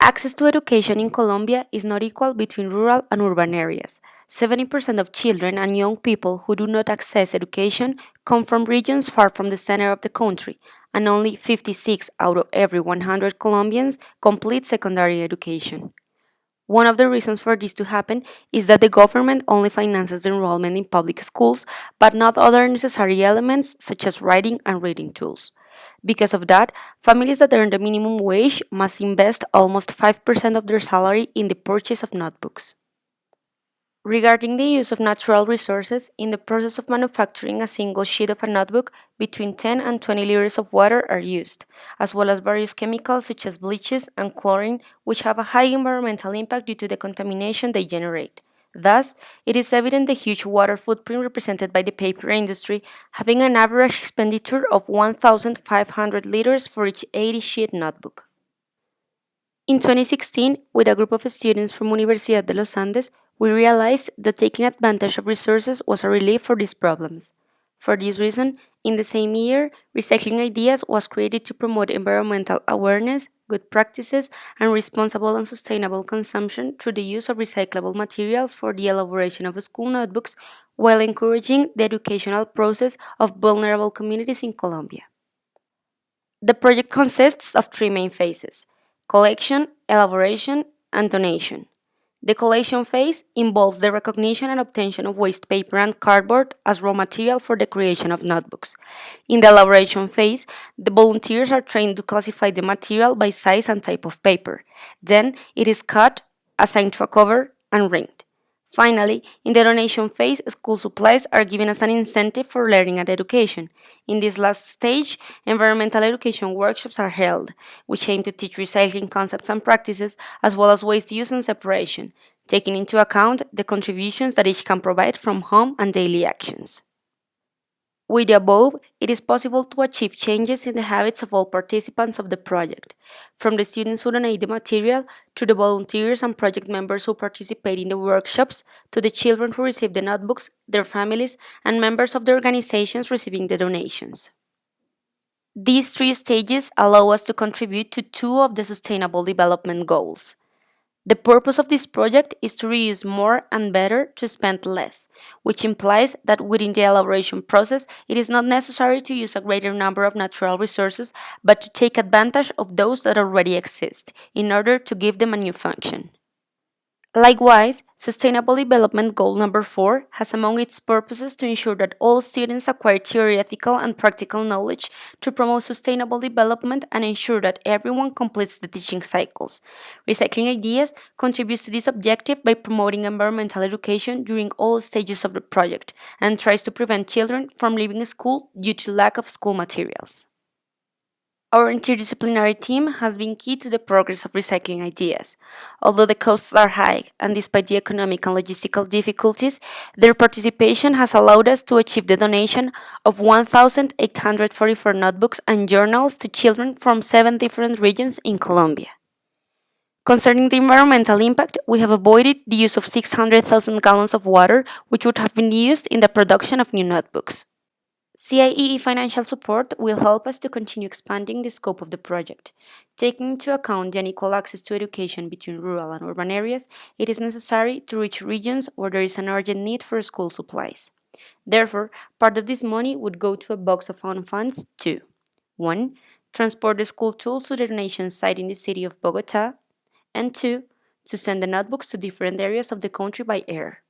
Access to education in Colombia is not equal between rural and urban areas. 70% of children and young people who do not access education come from regions far from the center of the country, and only 56 out of every 100 Colombians complete secondary education. One of the reasons for this to happen is that the government only finances the enrollment in public schools, but not other necessary elements such as writing and reading tools. Because of that, families that earn the minimum wage must invest almost 5% of their salary in the purchase of notebooks. Regarding the use of natural resources, in the process of manufacturing a single sheet of a notebook, between 10 and 20 liters of water are used, as well as various chemicals such as bleaches and chlorine, which have a high environmental impact due to the contamination they generate. Thus, it is evident the huge water footprint represented by the paper industry, having an average expenditure of 1,500 liters for each 80-sheet notebook. In 2016, with a group of students from Universidad de los Andes, we realized that taking advantage of resources was a relief for these problems. For this reason, in the same year, Recycling Ideas was created to promote environmental awareness, good practices, and responsible and sustainable consumption through the use of recyclable materials for the elaboration of school notebooks, while encouraging the educational process of vulnerable communities in Colombia. The project consists of three main phases: collection, elaboration, and donation. The collection phase involves the recognition and obtention of waste paper and cardboard as raw material for the creation of notebooks. In the elaboration phase, the volunteers are trained to classify the material by size and type of paper. Then it is cut, assigned to a cover, and ringed. Finally, in the donation phase, school supplies are given as an incentive for learning and education. In this last stage, environmental education workshops are held, which aim to teach recycling concepts and practices, as well as waste use and separation, taking into account the contributions that each can provide from home and daily actions. With the above, it is possible to achieve changes in the habits of all participants of the project, from the students who donate the material, to the volunteers and project members who participate in the workshops, to the children who receive the notebooks, their families, and members of the organizations receiving the donations. These three stages allow us to contribute to two of the Sustainable Development Goals. The purpose of this project is to reuse more and better to spend less, which implies that within the elaboration process, it is not necessary to use a greater number of natural resources, but to take advantage of those that already exist in order to give them a new function. Likewise, Sustainable Development Goal number 4 has among its purposes to ensure that all students acquire theoretical and practical knowledge to promote sustainable development and ensure that everyone completes the teaching cycles. Recycling Ideas contributes to this objective by promoting environmental education during all stages of the project and tries to prevent children from leaving school due to lack of school materials. Our interdisciplinary team has been key to the progress of Recycling Ideas. Although the costs are high, and despite the economic and logistical difficulties, their participation has allowed us to achieve the donation of 1,844 notebooks and journals to children from 7 different regions in Colombia. Concerning the environmental impact, we have avoided the use of 600,000 gallons of water, which would have been used in the production of new notebooks. CIEE financial support will help us to continue expanding the scope of the project. Taking into account the unequal access to education between rural and urban areas, it is necessary to reach regions where there is an urgent need for school supplies. Therefore, part of this money would go to a box of own funds to 1. Transport the school tools to the donation site in the city of Bogota, and 2. To send the notebooks to different areas of the country by air.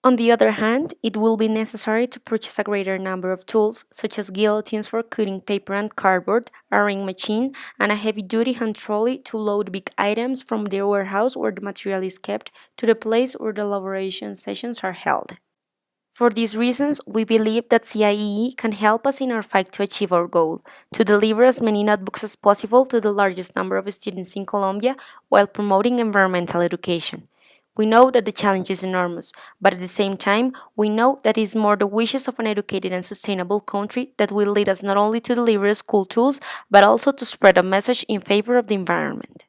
On the other hand, it will be necessary to purchase a greater number of tools, such as guillotines for cutting paper and cardboard, a ring machine, and a heavy-duty hand trolley to load big items from the warehouse where the material is kept to the place where the elaboration sessions are held. For these reasons, we believe that CIEE can help us in our fight to achieve our goal, to deliver as many notebooks as possible to the largest number of students in Colombia while promoting environmental education. We know that the challenge is enormous, but at the same time, we know that it is more the wishes of an educated and sustainable country that will lead us not only to deliver school tools, but also to spread a message in favor of the environment.